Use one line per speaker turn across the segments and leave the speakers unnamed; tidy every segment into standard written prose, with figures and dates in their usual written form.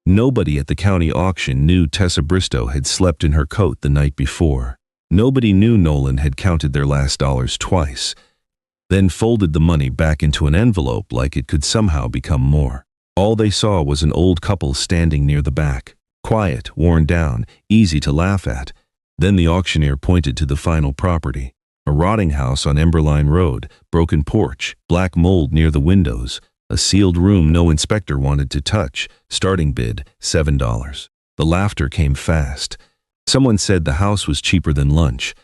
Nobody at the county auction knew Tessa Bristow had slept in her coat the night before. Nobody knew Nolan had counted their last dollars twice, then folded the money back into an envelope like it could somehow become more. All they saw was an old couple standing near the back, quiet, worn down, easy to laugh at. Then the auctioneer pointed to the final property. A rotting house on Emberline Road, broken porch, black mold near the windows, a sealed room no inspector wanted to touch, starting bid $7. The laughter came fast. Someone said the house was cheaper than lunch.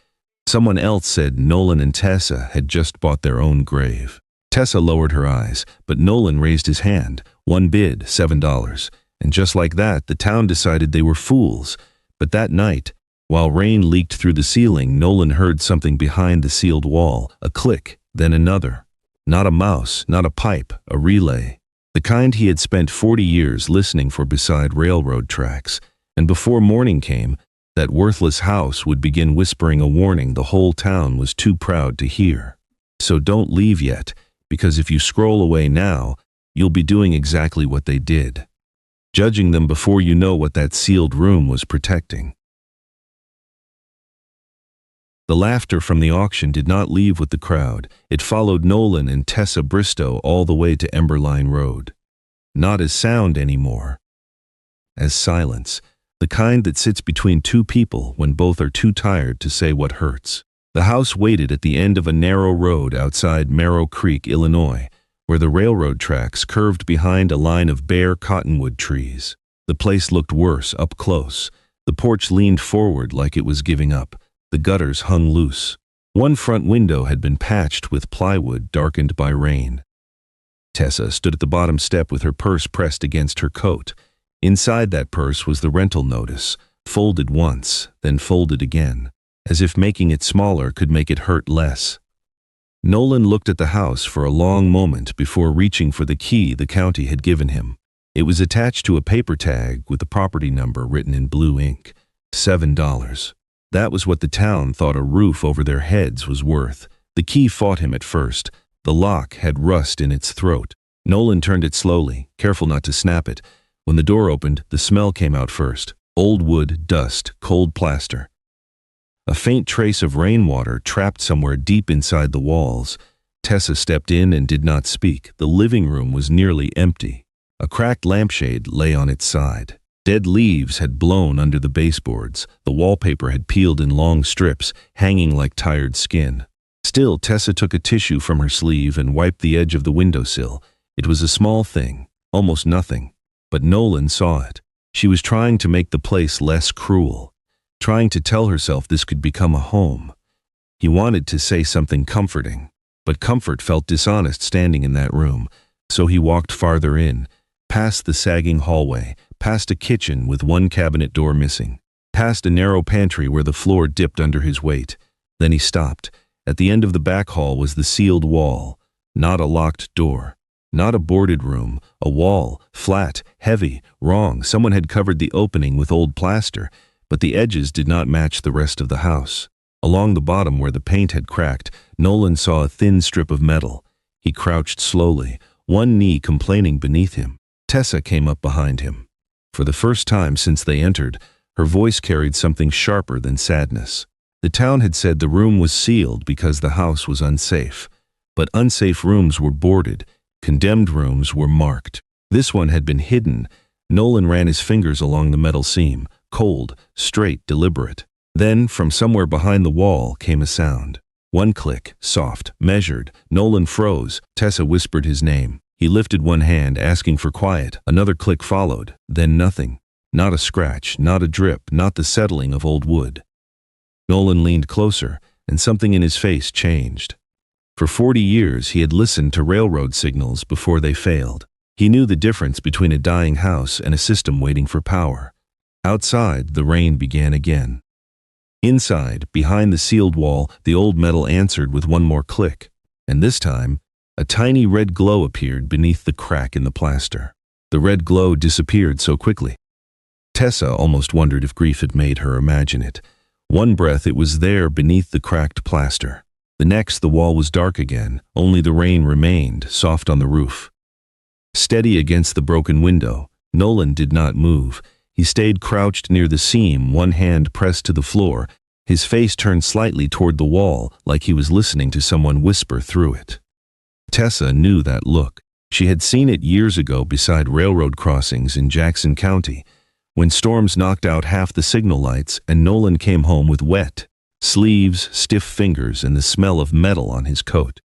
Someone else said Nolan and Tessa had just bought their own grave. Tessa lowered her eyes, but Nolan raised his hand. One bid, $7. And just like that, the town decided they were fools. But that night, while rain leaked through the ceiling, Nolan heard something behind the sealed wall, a click, then another. Not a mouse, not a pipe, a relay. The kind he had spent 40 years listening for beside railroad tracks. And before morning came, that worthless house would begin whispering a warning the whole town was too proud to hear. So don't leave yet, because if you scroll away now, you'll be doing exactly what they did. Judging them before you know what that sealed room was protecting. The laughter from the auction did not leave with the crowd. It followed Nolan and Tessa Bristow all the way to Emberline Road. Not as sound anymore. As silence, the kind that sits between two people when both are too tired to say what hurts. The house waited at the end of a narrow road outside Marrow Creek, Illinois, where the railroad tracks curved behind a line of bare cottonwood trees. The place looked worse up close. The porch leaned forward like it was giving up. The gutters hung loose. One front window had been patched with plywood darkened by rain. Tessa stood at the bottom step with her purse pressed against her coat. Inside that purse was the rental notice, folded once, then folded again, as if making it smaller could make it hurt less. Nolan looked at the house for a long moment before reaching for the key the county had given him. It was attached to a paper tag with the property number written in blue ink. $7. That was what the town thought a roof over their heads was worth. The key fought him at first. The lock had rust in its throat. Nolan turned it slowly, careful not to snap it. When the door opened, the smell came out first. Old wood, dust, cold plaster. A faint trace of rainwater trapped somewhere deep inside the walls. Tessa stepped in and did not speak. The living room was nearly empty. A cracked lampshade lay on its side. Dead leaves had blown under the baseboards. The wallpaper had peeled in long strips, hanging like tired skin. Still, Tessa took a tissue from her sleeve and wiped the edge of the windowsill. It was a small thing, almost nothing. But Nolan saw it. She was trying to make the place less cruel, trying to tell herself this could become a home. He wanted to say something comforting, but comfort felt dishonest standing in that room, so he walked farther in, past the sagging hallway, past a kitchen with one cabinet door missing, past a narrow pantry where the floor dipped under his weight. Then he stopped. At the end of the back hall was the sealed wall, not a locked door. Not a boarded room, a wall, flat, heavy, wrong. Someone had covered the opening with old plaster, but the edges did not match the rest of the house. Along the bottom where the paint had cracked, Nolan saw a thin strip of metal. He crouched slowly, one knee complaining beneath him. Tessa came up behind him. For the first time since they entered, her voice carried something sharper than sadness. The town had said the room was sealed because the house was unsafe, but unsafe rooms were boarded. Condemned rooms were marked. This one had been hidden. Nolan ran his fingers along the metal seam, cold, straight, deliberate. Then, from somewhere behind the wall, came a sound. One click, soft, measured. Nolan froze. Tessa whispered his name. He lifted one hand, asking for quiet. Another click followed. Then nothing. Not a scratch, not a drip, not the settling of old wood. Nolan leaned closer, and something in his face changed. For 40 years, he had listened to railroad signals before they failed. He knew the difference between a dying house and a system waiting for power. Outside, the rain began again. Inside, behind the sealed wall, the old metal answered with one more click. And this time, a tiny red glow appeared beneath the crack in the plaster. The red glow disappeared so quickly. Tessa almost wondered if grief had made her imagine it. One breath, it was there beneath the cracked plaster. The next, the wall was dark again. Only the rain remained, soft on the roof. Steady against the broken window, Nolan did not move. He stayed crouched near the seam, one hand pressed to the floor, his face turned slightly toward the wall, like he was listening to someone whisper through it. Tessa knew that look. She had seen it years ago beside railroad crossings in Jackson County, when storms knocked out half the signal lights and Nolan came home with wet sleeves, stiff fingers, and the smell of metal on his coat.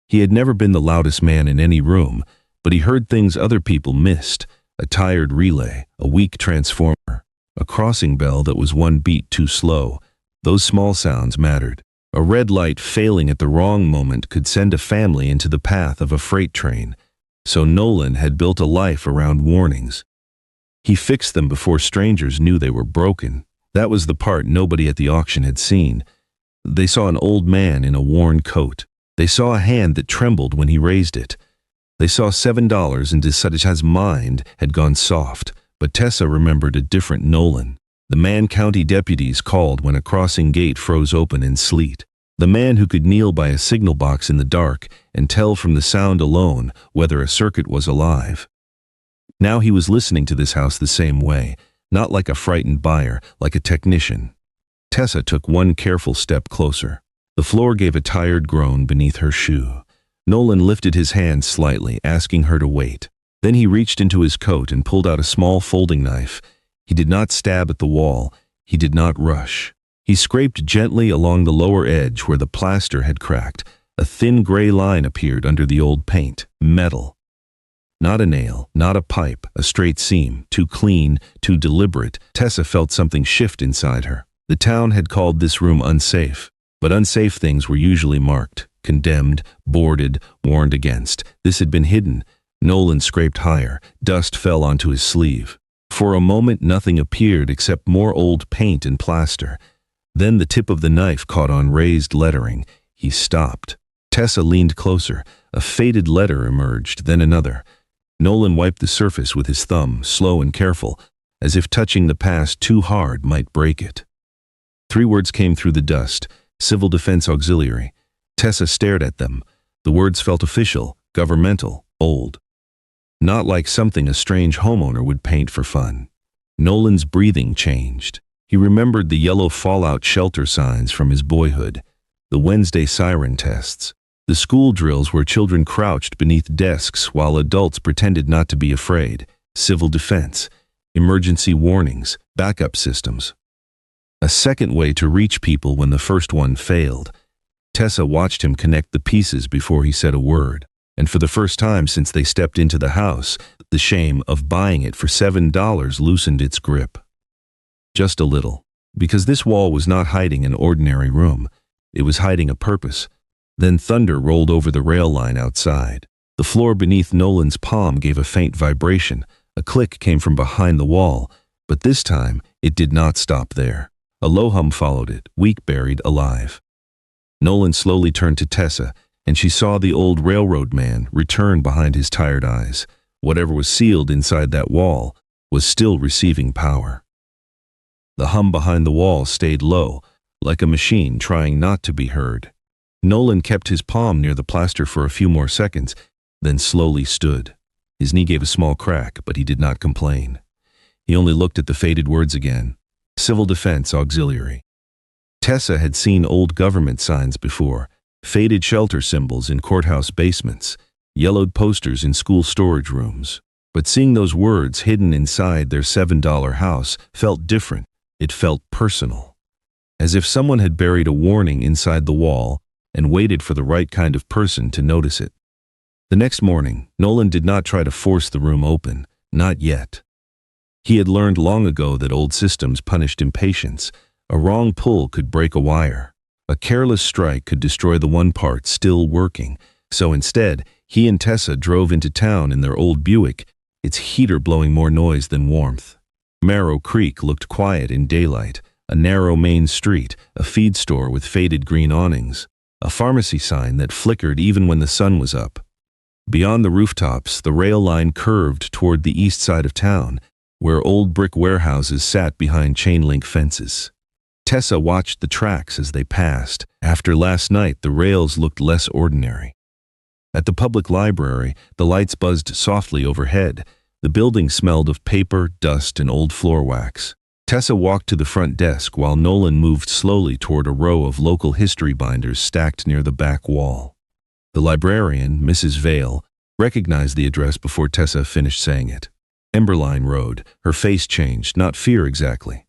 He had never been the loudest man in any room, but he heard things other people missed: a tired relay, a weak transformer, a crossing bell that was one beat too slow. Those small sounds mattered. A red light failing at the wrong moment could send a family into the path of a freight train. So Nolan had built a life around warnings. He fixed them before strangers knew they were broken. That was the part nobody at the auction had seen. They saw an old man in a worn coat. They saw a hand that trembled when he raised it. They saw $7 and Tessa's mind had gone soft, but Tessa remembered a different Nolan. The man county deputies called when a crossing gate froze open in sleet. The man who could kneel by a signal box in the dark and tell from the sound alone whether a circuit was alive. Now he was listening to this house the same way, not like a frightened buyer, like a technician. Tessa took one careful step closer. The floor gave a tired groan beneath her shoe. Nolan lifted his hand slightly, asking her to wait. Then he reached into his coat and pulled out a small folding knife. He did not stab at the wall. He did not rush. He scraped gently along the lower edge where the plaster had cracked. A thin gray line appeared under the old paint. Metal. Not a nail, not a pipe, a straight seam, too clean, too deliberate. Tessa felt something shift inside her. The town had called this room unsafe, but unsafe things were usually marked, condemned, boarded, warned against. This had been hidden. Nolan scraped higher. Dust fell onto his sleeve. For a moment nothing appeared except more old paint and plaster. Then the tip of the knife caught on raised lettering. He stopped. Tessa leaned closer. A faded letter emerged, then another. Nolan wiped the surface with his thumb, slow and careful, as if touching the past too hard might break it. 3 words came through the dust: Civil Defense Auxiliary. Tessa stared at them. The words felt official, governmental, old. Not like something a strange homeowner would paint for fun. Nolan's breathing changed. He remembered the yellow fallout shelter signs from his boyhood, the Wednesday siren tests, the school drills where children crouched beneath desks while adults pretended not to be afraid, civil defense, emergency warnings, backup systems. A second way to reach people when the first one failed. Tessa watched him connect the pieces before he said a word, and for the first time since they stepped into the house, the shame of buying it for $7 loosened its grip. Just a little, because this wall was not hiding an ordinary room. It was hiding a purpose. Then thunder rolled over the rail line outside. The floor beneath Nolan's palm gave a faint vibration. A click came from behind the wall, but this time it did not stop there. A low hum followed it, weak, buried, alive. Nolan slowly turned to Tessa, and she saw the old railroad man return behind his tired eyes. Whatever was sealed inside that wall was still receiving power. The hum behind the wall stayed low, like a machine trying not to be heard. Nolan kept his palm near the plaster for a few more seconds, then slowly stood. His knee gave a small crack, but he did not complain. He only looked at the faded words again. Civil Defense Auxiliary. Tessa had seen old government signs before, faded shelter symbols in courthouse basements, yellowed posters in school storage rooms. But seeing those words hidden inside their $7 house felt different. It felt personal. As if someone had buried a warning inside the wall and waited for the right kind of person to notice it. The next morning, Nolan did not try to force the room open, not yet. He had learned long ago that old systems punished impatience. A wrong pull could break a wire. A careless strike could destroy the one part still working. So instead, he and Tessa drove into town in their old Buick, its heater blowing more noise than warmth. Marrow Creek looked quiet in daylight, a narrow main street, a feed store with faded green awnings, a pharmacy sign that flickered even when the sun was up. Beyond the rooftops, the rail line curved toward the east side of town, where old brick warehouses sat behind chain-link fences. Tessa watched the tracks as they passed. After last night, the rails looked less ordinary. At the public library, the lights buzzed softly overhead, The building smelled of paper, dust, and old floor wax. Tessa walked to the front desk while Nolan moved slowly toward a row of local history binders stacked near the back wall. The librarian, Mrs. Vale, recognized the address before Tessa finished saying it. Emberline Road. Her face changed, not fear exactly.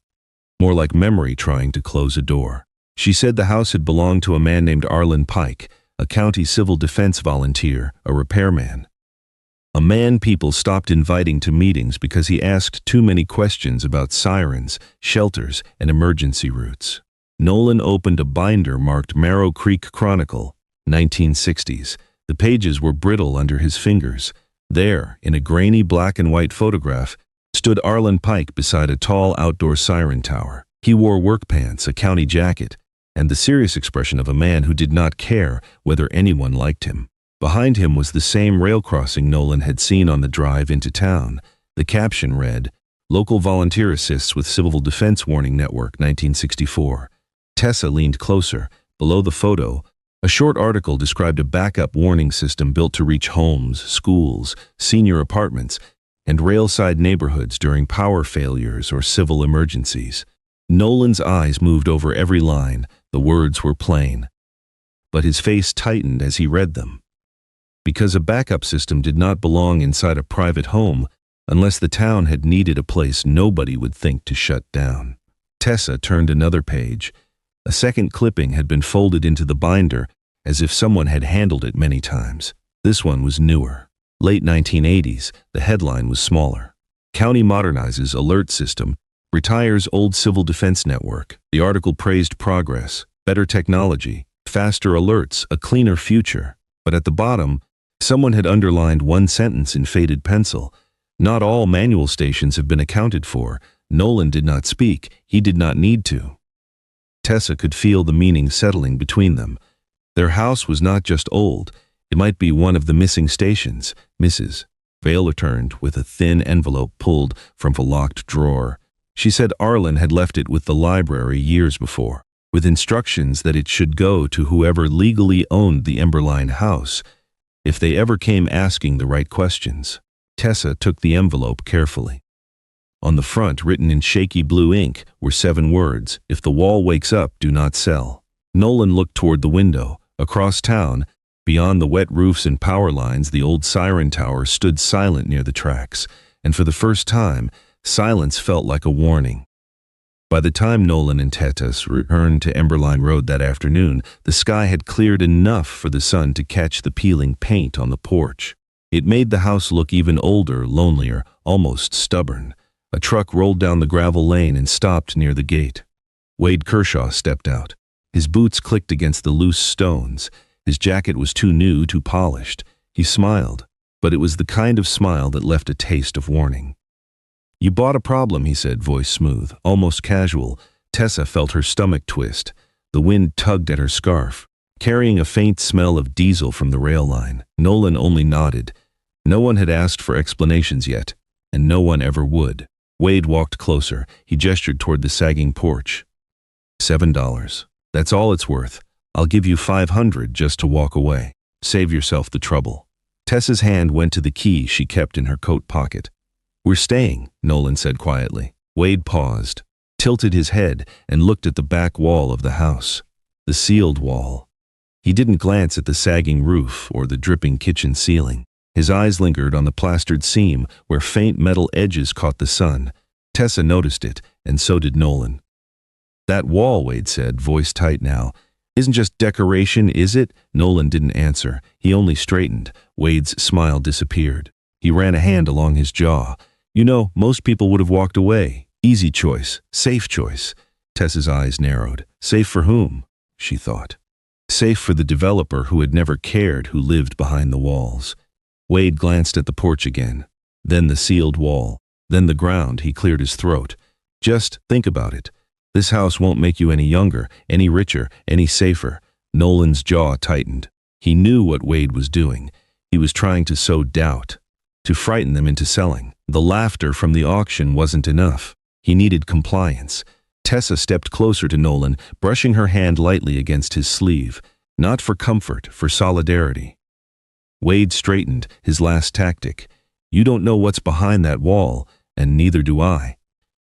More like memory trying to close a door. She said the house had belonged to a man named Arlen Pike, a county civil defense volunteer, a repairman. A man people stopped inviting to meetings because he asked too many questions about sirens, shelters, and emergency routes. Nolan opened a binder marked Marrow Creek Chronicle, 1960s. The pages were brittle under his fingers. There, in a grainy black and white photograph, stood Arlen Pike beside a tall outdoor siren tower. He wore work pants, a county jacket, and the serious expression of a man who did not care whether anyone liked him. Behind him was the same rail crossing Nolan had seen on the drive into town. The caption read, "Local Volunteer Assists with Civil Defense Warning Network, 1964. Tessa leaned closer. Below the photo, a short article described a backup warning system built to reach homes, schools, senior apartments, and railside neighborhoods during power failures or civil emergencies. Nolan's eyes moved over every line. The words were plain. But his face tightened as he read them. Because a backup system did not belong inside a private home unless the town had needed a place nobody would think to shut down. Tessa turned another page. A second clipping had been folded into the binder as if someone had handled it many times. This one was newer. Late 1980s, the headline was smaller. County modernizes alert system, retires old civil defense network. The article praised progress, better technology, faster alerts, a cleaner future. But at the bottom, someone had underlined one sentence in faded pencil. Not all manual stations have been accounted for. Nolan did not speak. He did not need to. Tessa could feel the meaning settling between them. Their house was not just old. It might be one of the missing stations. Mrs. Vale returned with a thin envelope pulled from a locked drawer. She said Arlen had left it with the library years before, with instructions that it should go to whoever legally owned the Emberline house, if they ever came asking the right questions. Tessa took the envelope carefully. On the front, written in shaky blue ink, were 7 words, "If the wall wakes up, do not sell." Nolan looked toward the window. Across town, beyond the wet roofs and power lines, the old siren tower stood silent near the tracks, and for the first time, silence felt like a warning. By the time Nolan and Tessa returned to Emberline Road that afternoon, the sky had cleared enough for the sun to catch the peeling paint on the porch. It made the house look even older, lonelier, almost stubborn. A truck rolled down the gravel lane and stopped near the gate. Wade Kershaw stepped out. His boots clicked against the loose stones. His jacket was too new, too polished. He smiled, but it was the kind of smile that left a taste of warning. "You bought a problem," he said, voice smooth, almost casual. Tessa felt her stomach twist. The wind tugged at her scarf, carrying a faint smell of diesel from the rail line. Nolan only nodded. No one had asked for explanations yet, and no one ever would. Wade walked closer. He gestured toward the sagging porch. $7. That's all it's worth. I'll give you $500 just to walk away. Save yourself the trouble. Tessa's hand went to the key she kept in her coat pocket. "We're staying," Nolan said quietly. Wade paused, tilted his head, and looked at the back wall of the house. The sealed wall. He didn't glance at the sagging roof or the dripping kitchen ceiling. His eyes lingered on the plastered seam where faint metal edges caught the sun. Tessa noticed it, and so did Nolan. "That wall," Wade said, voice tight now, "isn't just decoration, is it?" Nolan didn't answer. He only straightened. Wade's smile disappeared. He ran a hand along his jaw. "You know, most people would have walked away. Easy choice. Safe choice." Tessa's eyes narrowed. Safe for whom? She thought. Safe for the developer who had never cared who lived behind the walls. Wade glanced at the porch again. Then the sealed wall. Then the ground. He cleared his throat. "Just think about it. This house won't make you any younger, any richer, any safer." Nolan's jaw tightened. He knew what Wade was doing. He was trying to sow doubt, to frighten them into selling. The laughter from the auction wasn't enough. He needed compliance. Tessa stepped closer to Nolan, brushing her hand lightly against his sleeve. Not for comfort, for solidarity. Wade straightened, his last tactic. You don't know what's behind that wall, and neither do I.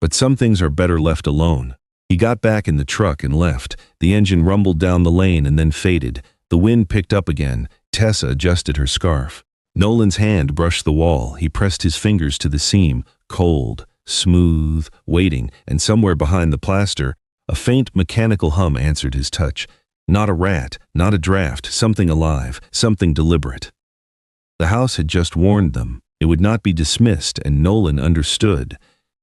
But some things are better left alone. He got back in the truck and left. The engine rumbled down the lane and then faded. The wind picked up again. Tessa adjusted her scarf. Nolan's hand brushed the wall. He pressed his fingers to the seam, cold, smooth, waiting, and somewhere behind the plaster, a faint mechanical hum answered his touch. Not a rat, not a draft, something alive, something deliberate. The house had just warned them. It would not be dismissed, and Nolan understood.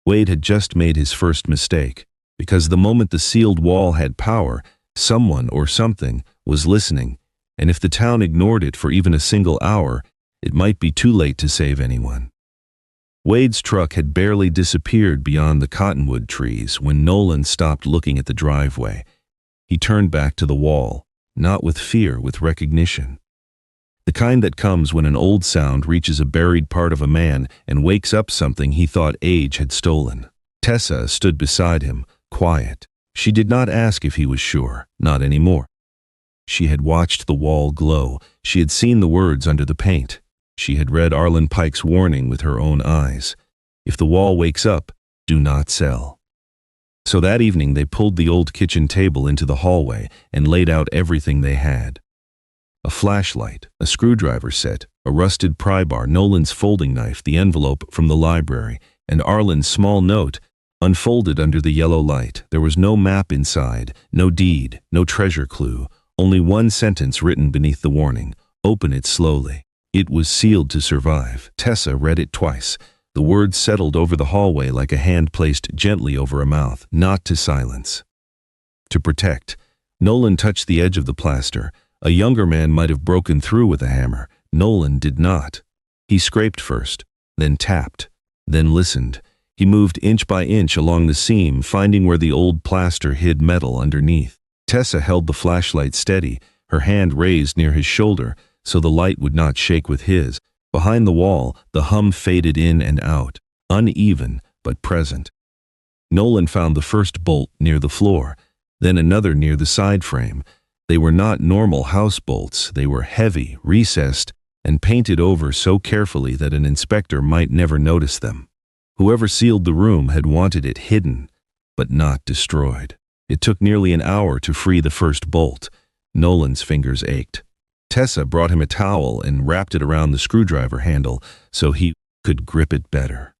Wade had just made his first mistake, because the moment the sealed wall had power, someone or something was listening, and if the town ignored it for even a single hour, it might be too late to save anyone. Wade's truck had barely disappeared beyond the cottonwood trees when Nolan stopped looking at the driveway. He turned back to the wall, not with fear, with recognition. The kind that comes when an old sound reaches a buried part of a man and wakes up something he thought age had stolen. Tessa stood beside him, quiet. She did not ask if he was sure, not anymore. She had watched the wall glow. She had seen the words under the paint. She had read Arlen Pike's warning with her own eyes. If the wall wakes up, do not sell. So that evening they pulled the old kitchen table into the hallway and laid out everything they had. A flashlight, a screwdriver set, a rusted pry bar, Nolan's folding knife, the envelope from the library, and Arlen's small note unfolded under the yellow light. There was no map inside, no deed, no treasure clue, only one sentence written beneath the warning. Open it slowly. It was sealed to survive. Tessa read it twice. The words settled over the hallway like a hand placed gently over a mouth. Not to silence. To protect. Nolan touched the edge of the plaster. A younger man might have broken through with a hammer. Nolan did not. He scraped first, then tapped, then listened. He moved inch by inch along the seam, finding where the old plaster hid metal underneath. Tessa held the flashlight steady, her hand raised near his shoulder so the light would not shake with his. Behind the wall, the hum faded in and out, uneven but present. Nolan found the first bolt near the floor, then another near the side frame. They were not normal house bolts. They were heavy, recessed, and painted over so carefully that an inspector might never notice them. Whoever sealed the room had wanted it hidden, but not destroyed. It took nearly an hour to free the first bolt. Nolan's fingers ached. Tessa brought him a towel and wrapped it around the screwdriver handle so he could grip it better.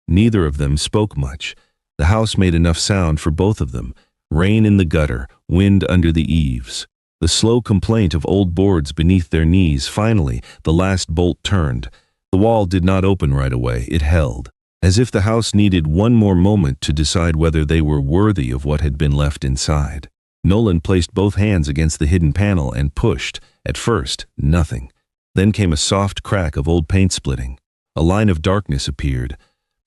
Neither of them spoke much. The house made enough sound for both of them. Rain in the gutter, wind under the eaves. The slow complaint of old boards beneath their knees. Finally, the last bolt turned. The wall did not open right away. It held, as if the house needed one more moment to decide whether they were worthy of what had been left inside. Nolan placed both hands against the hidden panel and pushed. At first, nothing. Then came a soft crack of old paint splitting. A line of darkness appeared.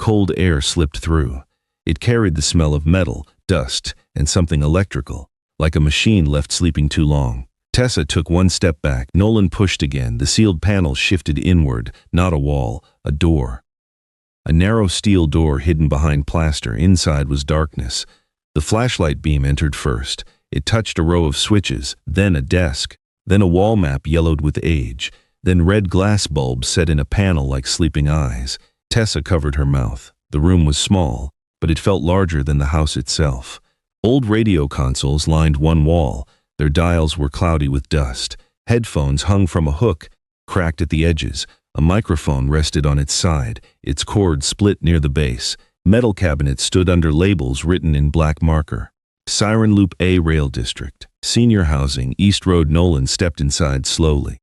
Cold air slipped through. It carried the smell of metal, dust, and something electrical, like a machine left sleeping too long. Tessa took one step back. Nolan pushed again. The sealed panel shifted inward, not a wall, a door. A narrow steel door hidden behind plaster. Inside was darkness. The flashlight beam entered first. It touched a row of switches, then a desk, then a wall map yellowed with age, then red glass bulbs set in a panel like sleeping eyes. Tessa covered her mouth. The room was small, but it felt larger than the house itself. Old radio consoles lined one wall. Their dials were cloudy with dust. Headphones hung from a hook, cracked at the edges. A microphone rested on its side, its cord split near the base. Metal cabinets stood under labels written in black marker. Siren Loop A Rail District. Senior Housing, East Road. Nolan stepped inside slowly.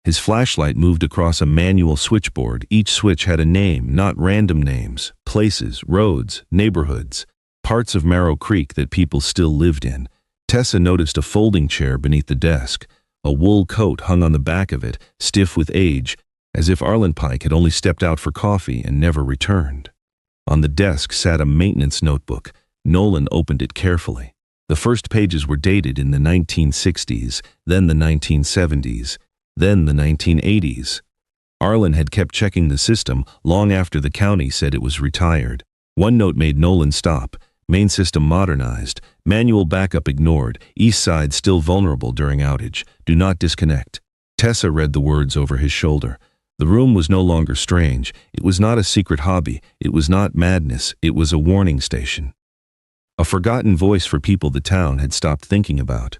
His flashlight moved across a manual switchboard. Each switch had a name, not random names. Places, roads, neighborhoods, parts of Marrow Creek that people still lived in. Tessa noticed a folding chair beneath the desk. A wool coat hung on the back of it, stiff with age, as if Arlen Pike had only stepped out for coffee and never returned. On the desk sat a maintenance notebook. Nolan opened it carefully. The first pages were dated in the 1960s, then the 1970s, then the 1980s. Arlen had kept checking the system long after the county said it was retired. One note made Nolan stop. Main system modernized. Manual backup ignored. East side still vulnerable during outage. Do not disconnect. Tessa read the words over his shoulder. The room was no longer strange. It was not a secret hobby. It was not madness. It was a warning station. A forgotten voice for people the town had stopped thinking about.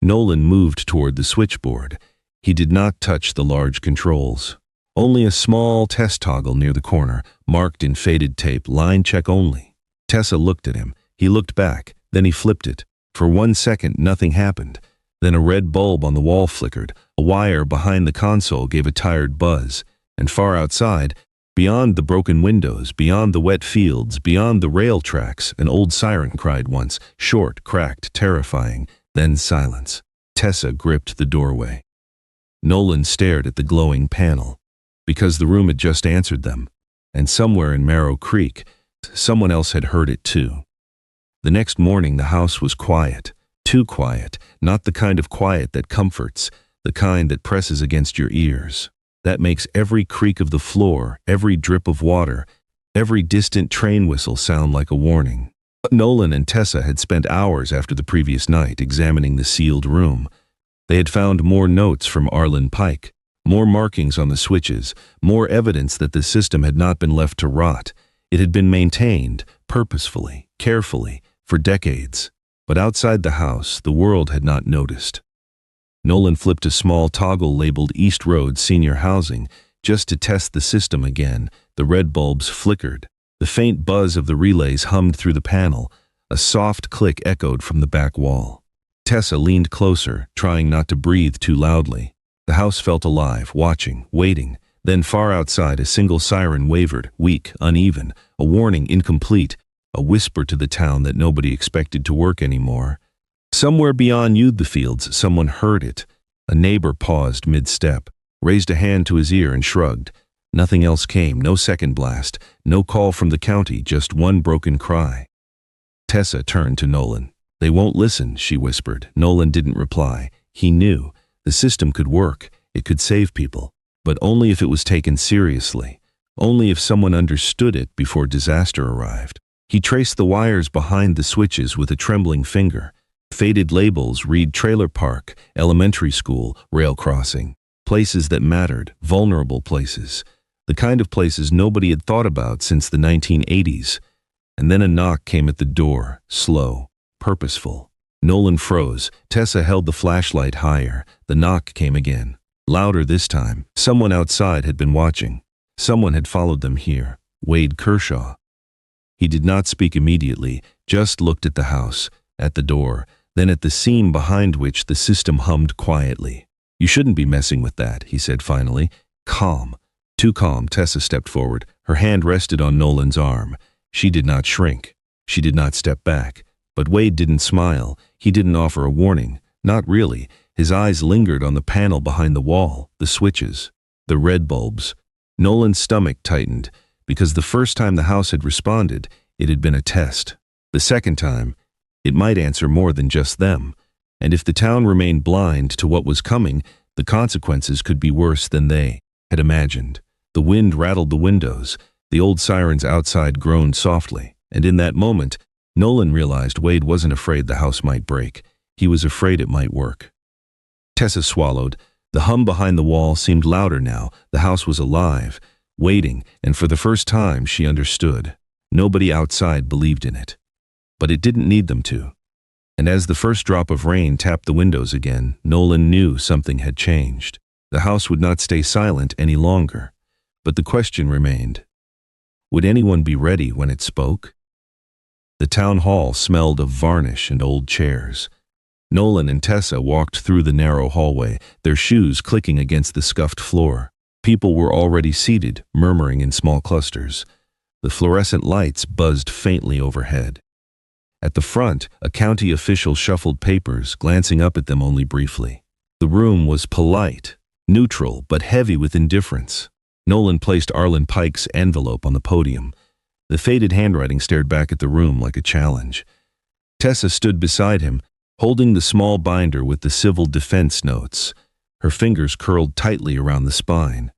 Nolan moved toward the switchboard. He did not touch the large controls. Only a small test toggle near the corner, marked in faded tape, line check only. Tessa looked at him. He looked back. Then he flipped it. For 1 second, nothing happened. Then a red bulb on the wall flickered. A wire behind the console gave a tired buzz. And far outside, beyond the broken windows, beyond the wet fields, beyond the rail tracks, an old siren cried once, short, cracked, terrifying. Then silence. Tessa gripped the doorway. Nolan stared at the glowing panel. Because the room had just answered them. And somewhere in Marrow Creek, someone else had heard it too. The next morning the house was quiet. Too quiet. Not the kind of quiet that comforts. The kind that presses against your ears. That makes every creak of the floor, every drip of water, every distant train whistle sound like a warning. Nolan and Tessa had spent hours after the previous night examining the sealed room. They had found more notes from Arlen Pike, more markings on the switches, more evidence that the system had not been left to rot. It had been maintained, purposefully, carefully, for decades. But outside the house, the world had not noticed. Nolan flipped a small toggle labeled East Road Senior Housing just to test the system again. The red bulbs flickered. The faint buzz of the relays hummed through the panel. A soft click echoed from the back wall. Tessa leaned closer, trying not to breathe too loudly. The house felt alive, watching, waiting. Then far outside, a single siren wavered, weak, uneven, a warning incomplete, a whisper to the town that nobody expected to work anymore. Somewhere beyond the fields, someone heard it. A neighbor paused mid-step, raised a hand to his ear and shrugged. Nothing else came, no second blast, no call from the county, just one broken cry. Tessa turned to Nolan. "They won't listen," she whispered. Nolan didn't reply. He knew. The system could work. It could save people. But only if it was taken seriously. Only if someone understood it before disaster arrived. He traced the wires behind the switches with a trembling finger. Faded labels read trailer park, elementary school, rail crossing. Places that mattered, vulnerable places. The kind of places nobody had thought about since the 1980s. And then a knock came at the door, slow, purposeful. Nolan froze. Tessa held the flashlight higher. The knock came again. Louder this time. Someone outside had been watching. Someone had followed them here. Wade Kershaw. He did not speak immediately, just looked at the house, at the door, then at the seam behind which the system hummed quietly. "You shouldn't be messing with that," he said finally. "Calm." Too calm, Tessa stepped forward. Her hand rested on Nolan's arm. She did not shrink. She did not step back. But Wade didn't smile. He didn't offer a warning. Not really. His eyes lingered on the panel behind the wall, the switches, the red bulbs. Nolan's stomach tightened, because the first time the house had responded, it had been a test. The second time, it might answer more than just them. And if the town remained blind to what was coming, the consequences could be worse than they had imagined. The wind rattled the windows. The old sirens outside groaned softly. And in that moment, Nolan realized Wade wasn't afraid the house might break. He was afraid it might work. Tessa swallowed. The hum behind the wall seemed louder now. The house was alive, waiting, and for the first time she understood. Nobody outside believed in it. But it didn't need them to. And as the first drop of rain tapped the windows again, Nolan knew something had changed. The house would not stay silent any longer. But the question remained. Would anyone be ready when it spoke? The town hall smelled of varnish and old chairs. Nolan and Tessa walked through the narrow hallway, their shoes clicking against the scuffed floor. People were already seated, murmuring in small clusters. The fluorescent lights buzzed faintly overhead. At the front, a county official shuffled papers, glancing up at them only briefly. The room was polite, neutral, but heavy with indifference. Nolan placed Arlen Pike's envelope on the podium. The faded handwriting stared back at the room like a challenge. Tessa stood beside him, holding the small binder with the civil defense notes. Her fingers curled tightly around the spine.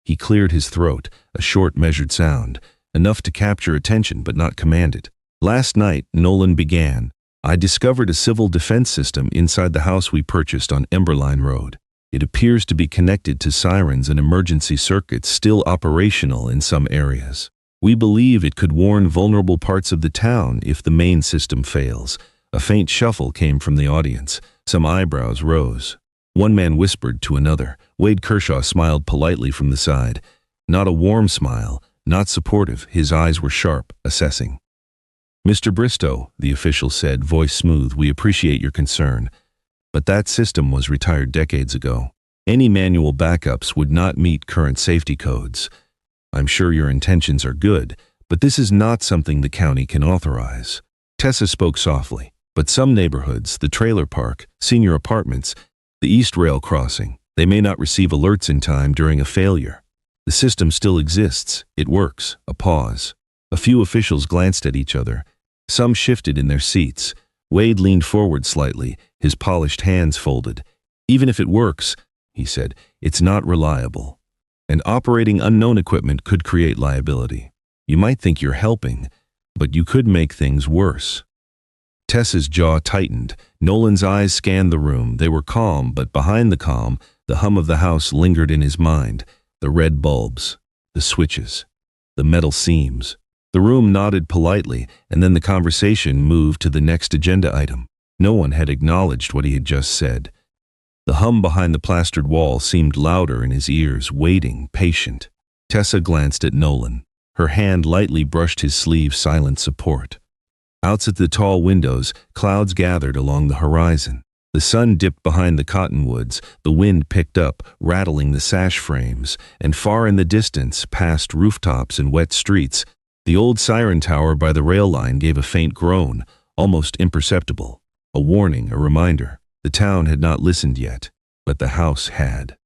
He cleared his throat, a short, measured sound, enough to capture attention but not command it. "Last night," Nolan began, "I discovered a civil defense system inside the house we purchased on Emberline Road. It appears to be connected to sirens and emergency circuits still operational in some areas. We believe it could warn vulnerable parts of the town if the main system fails. A faint shuffle came from the audience. Some eyebrows rose. One man whispered to another. Wade Kershaw smiled politely from the side. Not a warm smile, not supportive. His eyes were sharp, assessing. "Mr. Bristow," the official said, voice smooth, "we appreciate your concern. But that system was retired decades ago. Any manual backups would not meet current safety codes. I'm sure your intentions are good, but this is not something the county can authorize." Tessa spoke softly. "But some neighborhoods, the trailer park, senior apartments, the East Rail crossing, they may not receive alerts in time during a failure. The system still exists. It works." A pause. A few officials glanced at each other. Some shifted in their seats. Wade leaned forward slightly, his polished hands folded. "Even if it works," he said, "it's not reliable. And operating unknown equipment could create liability. You might think you're helping, but you could make things worse." Tessa's jaw tightened. Nolan's eyes scanned the room. They were calm, but behind the calm, the hum of the house lingered in his mind. The red bulbs, the switches, the metal seams. The room nodded politely, and then the conversation moved to the next agenda item. No one had acknowledged what he had just said. The hum behind the plastered wall seemed louder in his ears, waiting, patient. Tessa glanced at Nolan. Her hand lightly brushed his sleeve, silent support. Outside the tall windows, clouds gathered along the horizon. The sun dipped behind the cottonwoods, the wind picked up, rattling the sash frames, and far in the distance, past rooftops and wet streets, the old siren tower by the rail line gave a faint groan, almost imperceptible. A warning, a reminder. The town had not listened yet, but the house had.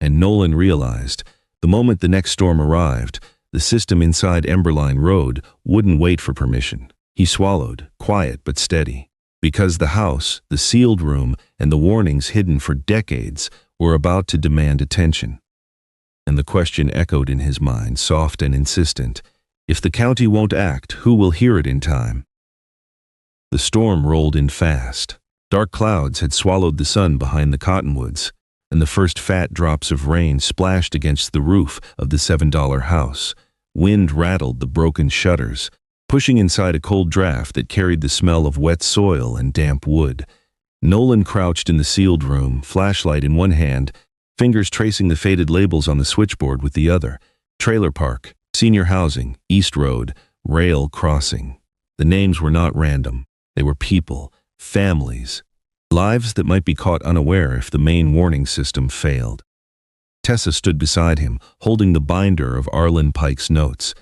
And Nolan realized, the moment the next storm arrived, the system inside Emberline Road wouldn't wait for permission. He swallowed, quiet but steady, because the house, the sealed room, and the warnings hidden for decades were about to demand attention. And the question echoed in his mind, soft and insistent. If the county won't act, who will hear it in time? The storm rolled in fast. Dark clouds had swallowed the sun behind the cottonwoods, and the first fat drops of rain splashed against the roof of the $7 house. Wind rattled the broken shutters, pushing inside a cold draft that carried the smell of wet soil and damp wood. Nolan crouched in the sealed room, flashlight in one hand, fingers tracing the faded labels on the switchboard with the other. Trailer park, senior housing, East Road, rail crossing. The names were not random. They were people, families, lives that might be caught unaware if the main warning system failed. Tessa stood beside him, holding the binder of Arlen Pike's notes.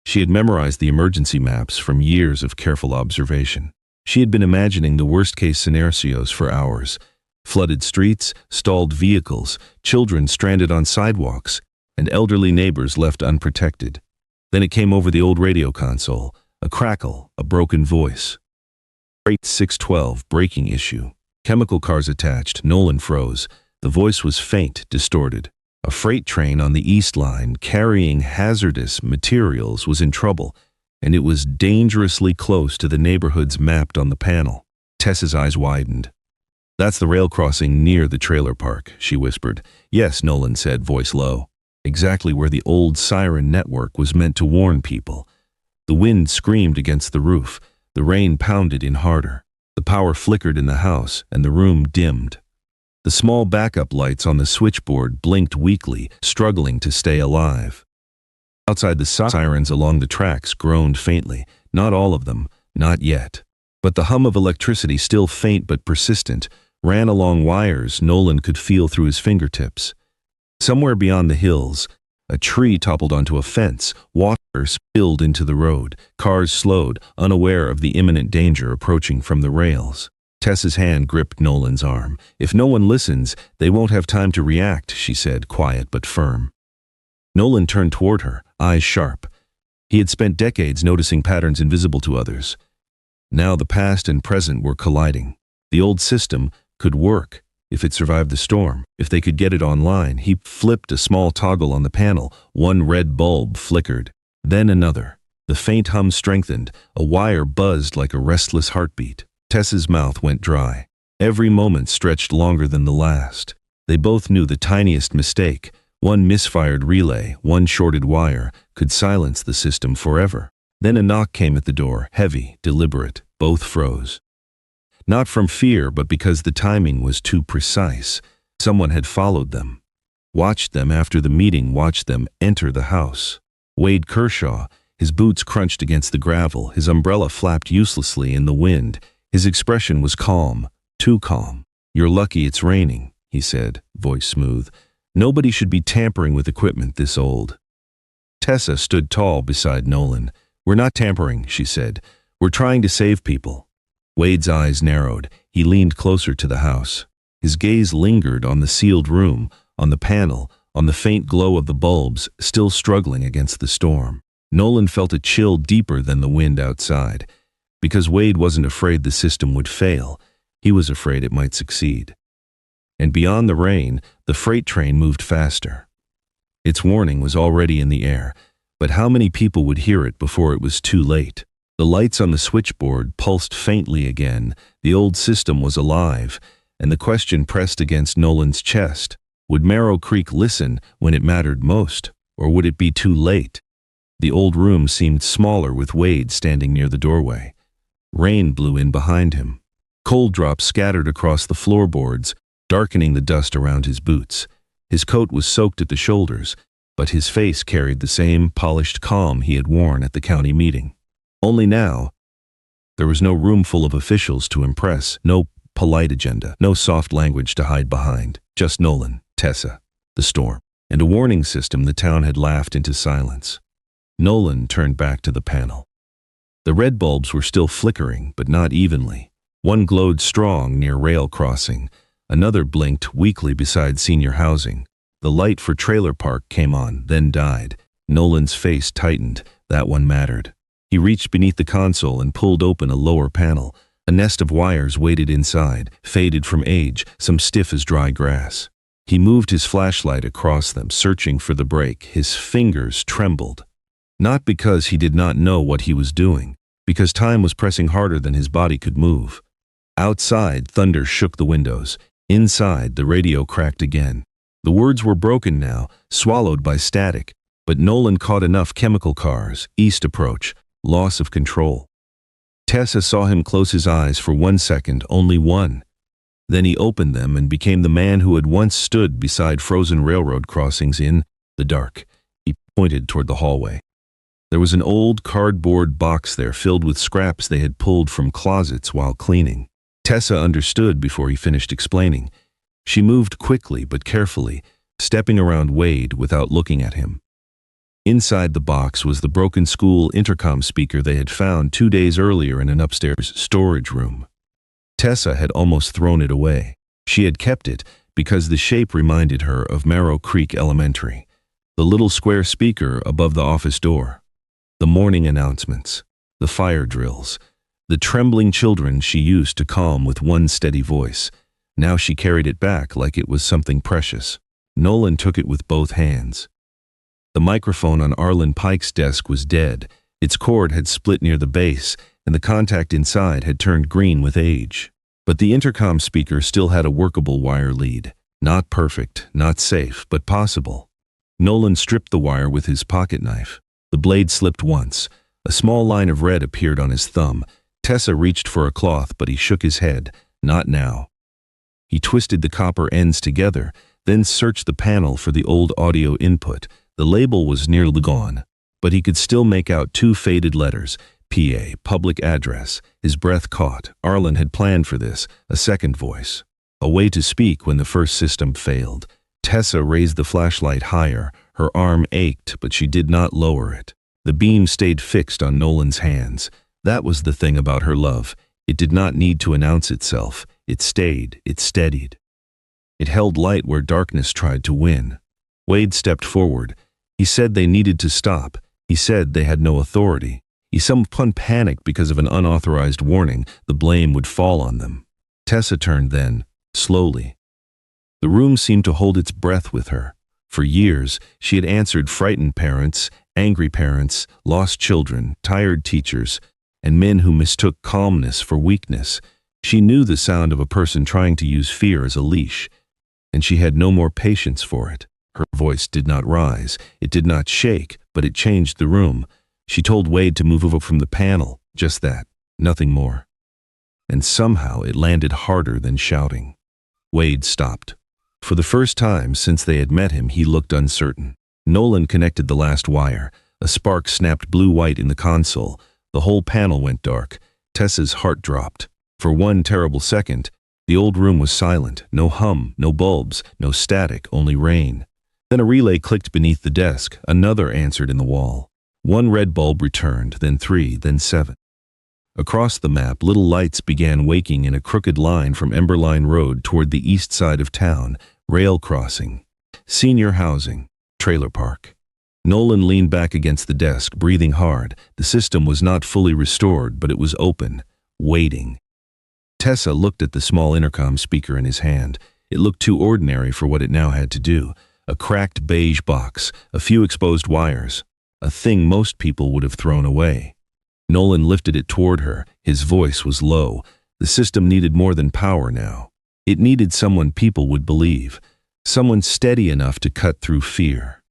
She had memorized the emergency maps from years of careful observation. She had been imagining the worst-case scenarios for hours. Flooded streets, stalled vehicles, children stranded on sidewalks, and elderly neighbors left unprotected. Then it came over the old radio console, a crackle, a broken voice. Freight 612, braking issue. Chemical cars attached. Nolan froze. The voice was faint, distorted. A freight train on the East Line carrying hazardous materials was in trouble, and it was dangerously close to the neighborhoods mapped on the panel. Tessa's eyes widened. "That's the rail crossing near the trailer park," she whispered. "Yes," Nolan said, voice low. "Exactly where the old siren network was meant to warn people." The wind screamed against the roof. The rain pounded in harder. The power flickered in the house, and the room dimmed. The small backup lights on the switchboard blinked weakly, struggling to stay alive. Outside, the sirens along the tracks groaned faintly. Not all of them, not yet. But the hum of electricity, still faint but persistent, ran along wires Nolan could feel through his fingertips. Somewhere beyond the hills, a tree toppled onto a fence. Water spilled into the road. Cars slowed, unaware of the imminent danger approaching from the rails. Tessa's hand gripped Nolan's arm. "If no one listens, they won't have time to react," she said, quiet but firm. Nolan turned toward her, eyes sharp. He had spent decades noticing patterns invisible to others. Now the past and present were colliding. The old system could work if it survived the storm, if they could get it online. He flipped a small toggle on the panel. One red bulb flickered, then another. The faint hum strengthened. A wire buzzed like a restless heartbeat. Tessa's mouth went dry. Every moment stretched longer than the last. They both knew the tiniest mistake, one misfired relay, one shorted wire, could silence the system forever. Then a knock came at the door, heavy, deliberate. Both froze. Not from fear, but because the timing was too precise. Someone had followed them. Watched them after the meeting, watched them enter the house. Wade Kershaw, his boots crunched against the gravel, his umbrella flapped uselessly in the wind. His expression was calm, too calm. "You're lucky it's raining," he said, voice smooth. "Nobody should be tampering with equipment this old." Tessa stood tall beside Nolan. "We're not tampering," she said. "We're trying to save people." Wade's eyes narrowed. He leaned closer to the house. His gaze lingered on the sealed room, on the panel, on the faint glow of the bulbs still struggling against the storm. Nolan felt a chill deeper than the wind outside. Because Wade wasn't afraid the system would fail, he was afraid it might succeed. And beyond the rain, the freight train moved faster. Its warning was already in the air, but how many people would hear it before it was too late? The lights on the switchboard pulsed faintly again. The old system was alive, and the question pressed against Nolan's chest: would Marrow Creek listen when it mattered most, or would it be too late? The old room seemed smaller with Wade standing near the doorway. Rain blew in behind him. Cold drops scattered across the floorboards, darkening the dust around his boots. His coat was soaked at the shoulders, but his face carried the same polished calm he had worn at the county meeting. Only now, there was no room full of officials to impress, no polite agenda, no soft language to hide behind, just Nolan, Tessa, the storm, and a warning system the town had laughed into silence. Nolan turned back to the panel. The red bulbs were still flickering, but not evenly. One glowed strong near rail crossing. Another blinked weakly beside senior housing. The light for trailer park came on, then died. Nolan's face tightened. That one mattered. He reached beneath the console and pulled open a lower panel. A nest of wires waited inside, faded from age, some stiff as dry grass. He moved his flashlight across them, searching for the break. His fingers trembled. Not because he did not know what he was doing, because time was pressing harder than his body could move. Outside, thunder shook the windows. Inside, the radio cracked again. The words were broken now, swallowed by static, but Nolan caught enough: chemical cars, east approach, loss of control. Tessa saw him close his eyes for 1 second, only one. Then he opened them and became the man who had once stood beside frozen railroad crossings in the dark. He pointed toward the hallway. There was an old cardboard box there filled with scraps they had pulled from closets while cleaning. Tessa understood before he finished explaining. She moved quickly but carefully, stepping around Wade without looking at him. Inside the box was the broken school intercom speaker they had found 2 days earlier in an upstairs storage room. Tessa had almost thrown it away. She had kept it because the shape reminded her of Marrow Creek Elementary, the little square speaker above the office door. The morning announcements, the fire drills, the trembling children she used to calm with one steady voice. Now she carried it back like it was something precious. Nolan took it with both hands. The microphone on Arlen Pike's desk was dead. Its cord had split near the base, and the contact inside had turned green with age. But the intercom speaker still had a workable wire lead. Not perfect, not safe, but possible. Nolan stripped the wire with his pocket knife. The blade slipped once. A small line of red appeared on his thumb. Tessa reached for a cloth, but he shook his head. Not now. He twisted the copper ends together, then searched the panel for the old audio input. The label was nearly gone, but he could still make out 2 faded letters: PA, public address. His breath caught. Arlen had planned for this, a second voice. A way to speak when the first system failed. Tessa raised the flashlight higher. Her arm ached, but she did not lower it. The beam stayed fixed on Nolan's hands. That was the thing about her love. It did not need to announce itself. It stayed, it steadied. It held light where darkness tried to win. Wade stepped forward. He said they needed to stop. He said they had no authority. Someone panicked because of an unauthorized warning. The blame would fall on them. Tessa turned then, slowly. The room seemed to hold its breath with her. For years, she had answered frightened parents, angry parents, lost children, tired teachers, and men who mistook calmness for weakness. She knew the sound of a person trying to use fear as a leash. and she had no more patience for it. Her voice did not rise, it did not shake, but it changed the room. She told Wade to move over from the panel, just that, nothing more. And somehow it landed harder than shouting. Wade stopped. For the first time since they had met him, he looked uncertain. Nolan connected the last wire. A spark snapped blue-white in the console. The whole panel went dark. Tessa's heart dropped. For one terrible second, the old room was silent. No hum, no bulbs, no static, only rain. Then a relay clicked beneath the desk. Another answered in the wall. One red bulb returned, then 3, then 7. Across the map, little lights began waking in a crooked line from Emberline Road toward the east side of town. Rail crossing. Senior housing. Trailer park. Nolan leaned back against the desk, breathing hard. The system was not fully restored, but it was open, waiting. Tessa looked at the small intercom speaker in his hand. It looked too ordinary for what it now had to do. A cracked beige box, a few exposed wires, a thing most people would have thrown away. Nolan lifted it toward her. His voice was low. The system needed more than power now. It needed someone people would believe, someone steady enough to cut through fear,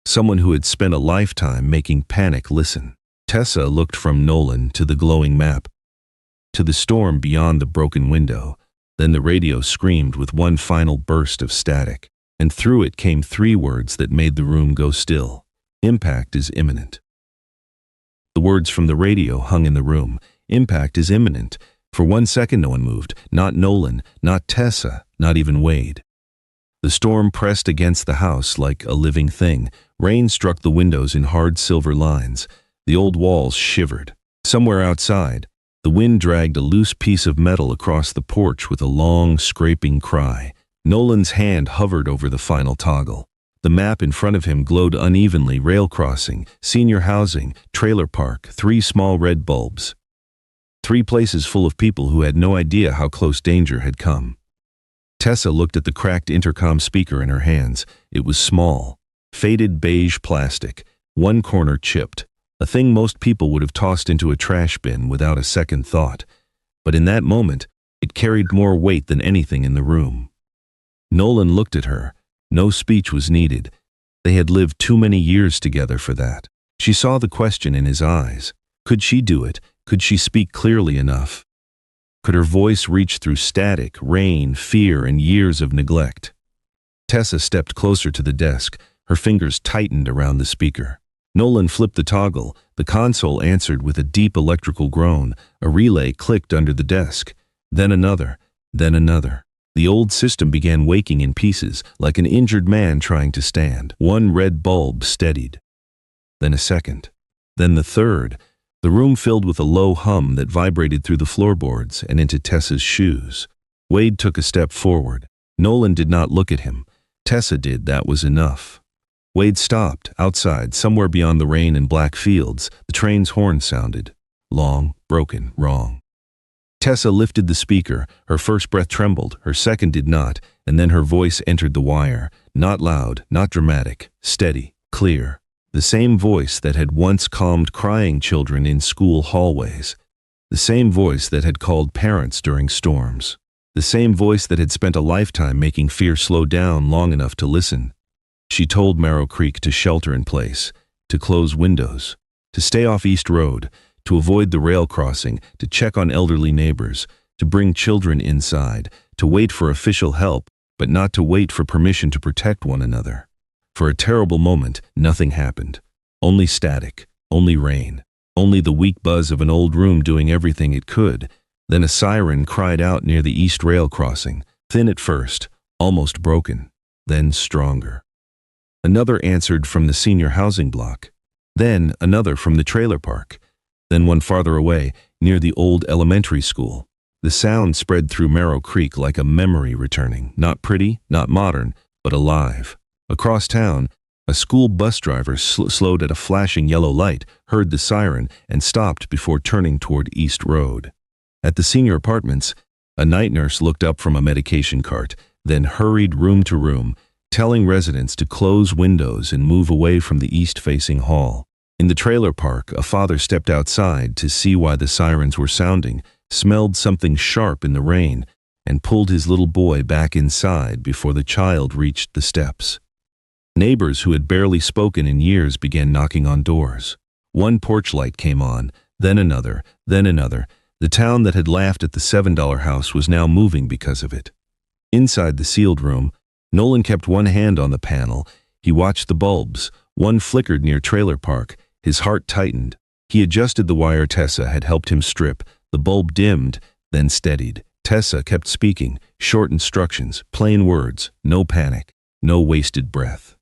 someone who had spent a lifetime making panic listen. Tessa looked from Nolan to the glowing map, to the storm beyond the broken window. Then the radio screamed with one final burst of static, and through it came 3 words that made the room go still. Impact is imminent. The words from the radio hung in the room. Impact is imminent. For 1 second no one moved, not Nolan, not Tessa, not even Wade. The storm pressed against the house like a living thing. Rain struck the windows in hard silver lines. The old walls shivered. Somewhere outside, the wind dragged a loose piece of metal across the porch with a long, scraping cry. Nolan's hand hovered over the final toggle. The map in front of him glowed unevenly. Rail crossing, senior housing, trailer park, 3 small red bulbs. 3 places full of people who had no idea how close danger had come. Tessa looked at the cracked intercom speaker in her hands. It was small, faded beige plastic, one corner chipped, a thing most people would have tossed into a trash bin without a second thought. But in that moment, it carried more weight than anything in the room. Nolan looked at her. No speech was needed. They had lived too many years together for that. She saw the question in his eyes. Could she do it? Could she speak clearly enough? Could her voice reach through static, rain, fear, and years of neglect? Tessa stepped closer to the desk. Her fingers tightened around the speaker. Nolan flipped the toggle. The console answered with a deep electrical groan. A relay clicked under the desk. Then another. Then another. The old system began waking in pieces, like an injured man trying to stand. 1 red bulb steadied. Then a second. Then the third. The room filled with a low hum that vibrated through the floorboards and into Tessa's shoes. Wade took a step forward. Nolan did not look at him. Tessa did. That was enough. Wade stopped. Outside, somewhere beyond the rain and black fields, the train's horn sounded. Long, broken, wrong. Tessa lifted the speaker. Her first breath trembled, her second did not, and then her voice entered the wire. Not loud, not dramatic, steady, clear. The same voice that had once calmed crying children in school hallways. The same voice that had called parents during storms. The same voice that had spent a lifetime making fear slow down long enough to listen. She told Marrow Creek to shelter in place, to close windows, to stay off East Road, to avoid the rail crossing, to check on elderly neighbors, to bring children inside, to wait for official help, but not to wait for permission to protect one another. For a terrible moment, nothing happened. Only static, only rain, only the weak buzz of an old room doing everything it could. Then a siren cried out near the east rail crossing, thin at first, almost broken, then stronger. Another answered from the senior housing block. Then another from the trailer park. Then one farther away, near the old elementary school. The sound spread through Marrow Creek like a memory returning, not pretty, not modern, but alive. Across town, a school bus driver slowed at a flashing yellow light, heard the siren, and stopped before turning toward East Road. At the senior apartments, a night nurse looked up from a medication cart, then hurried room to room, telling residents to close windows and move away from the east-facing hall. In the trailer park, a father stepped outside to see why the sirens were sounding, smelled something sharp in the rain, and pulled his little boy back inside before the child reached the steps. Neighbors who had barely spoken in years began knocking on doors. One porch light came on, then another, then another. The town that had laughed at the $7 house was now moving because of it. Inside the sealed room, Nolan kept one hand on the panel. He watched the bulbs. One flickered near trailer park. His heart tightened. He adjusted the wire Tessa had helped him strip. The bulb dimmed, then steadied. Tessa kept speaking, short instructions, plain words, no panic, no wasted breath.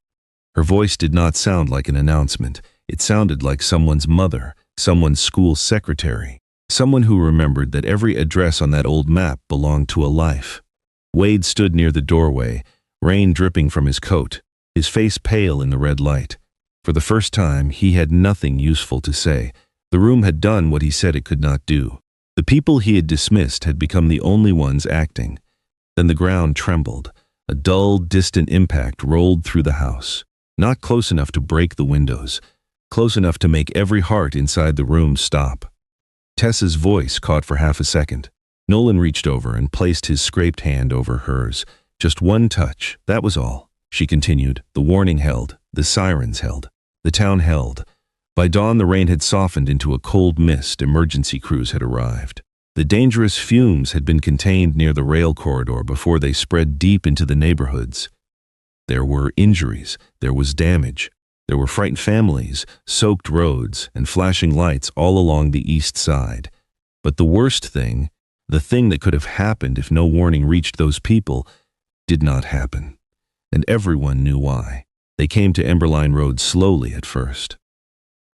Her voice did not sound like an announcement. It sounded like someone's mother, someone's school secretary, someone who remembered that every address on that old map belonged to a life. Wade stood near the doorway, rain dripping from his coat, his face pale in the red light. For the first time, he had nothing useful to say. The room had done what he said it could not do. The people he had dismissed had become the only ones acting. Then the ground trembled. A dull, distant impact rolled through the house. Not close enough to break the windows, close enough to make every heart inside the room stop. Tessa's voice caught for half a second. Nolan reached over and placed his scraped hand over hers. Just one touch, that was all. She continued. The warning held. The sirens held. The town held. By dawn, the rain had softened into a cold mist. Emergency crews had arrived. The dangerous fumes had been contained near the rail corridor before they spread deep into the neighborhoods. There were injuries. There was damage. There were frightened families, soaked roads, and flashing lights all along the east side. But the worst thing, the thing that could have happened if no warning reached those people, did not happen. And everyone knew why. They came to Emberline Road slowly at first.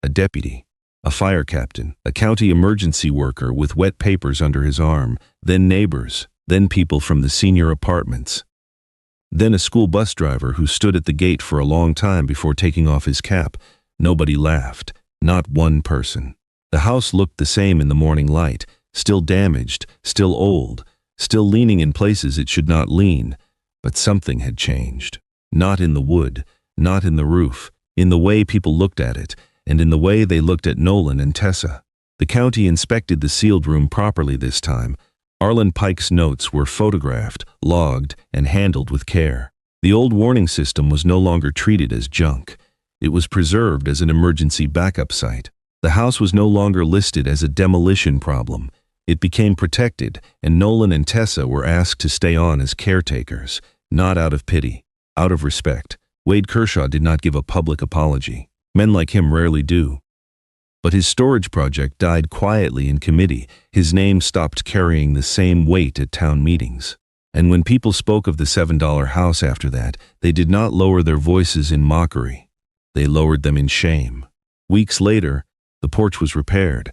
A deputy, a fire captain, a county emergency worker with wet papers under his arm, then neighbors, then people from the senior apartments. Then a school bus driver who stood at the gate for a long time before taking off his cap. Nobody laughed, not one person. The house looked the same in the morning light, still damaged, still old, still leaning in places it should not lean. But something had changed. Not in the wood, not in the roof, in the way people looked at it, and in the way they looked at Nolan and Tessa. The county inspected the sealed room properly this time. Arlen Pike's notes were photographed, logged, and handled with care. The old warning system was no longer treated as junk. It was preserved as an emergency backup site. The house was no longer listed as a demolition problem. It became protected, and Nolan and Tessa were asked to stay on as caretakers, not out of pity, out of respect. Wade Kershaw did not give a public apology. Men like him rarely do. But his storage project died quietly in committee. His name stopped carrying the same weight at town meetings. And when people spoke of the $7 house after that, they did not lower their voices in mockery. They lowered them in shame. Weeks later, the porch was repaired.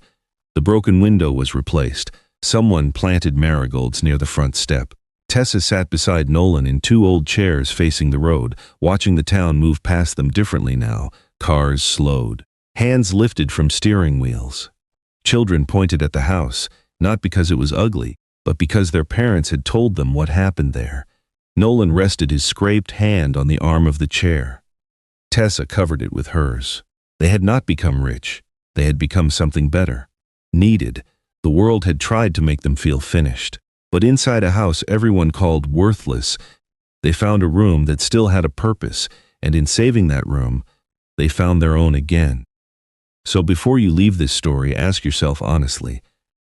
The broken window was replaced. Someone planted marigolds near the front step. Tessa sat beside Nolan in two old chairs facing the road, watching the town move past them differently now. Cars slowed. Hands lifted from steering wheels. Children pointed at the house, not because it was ugly, but because their parents had told them what happened there. Nolan rested his scraped hand on the arm of the chair. Tessa covered it with hers. They had not become rich. They had become something better. Needed. The world had tried to make them feel finished. But inside a house everyone called worthless, they found a room that still had a purpose, and in saving that room, they found their own again. So before you leave this story, ask yourself honestly,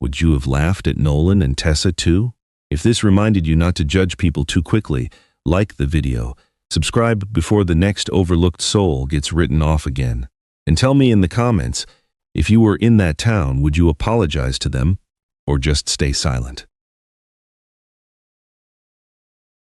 would you have laughed at Nolan and Tessa too? If this reminded you not to judge people too quickly, like the video, subscribe before the next overlooked soul gets written off again. And tell me in the comments, if you were in that town, would you apologize to them or just stay silent?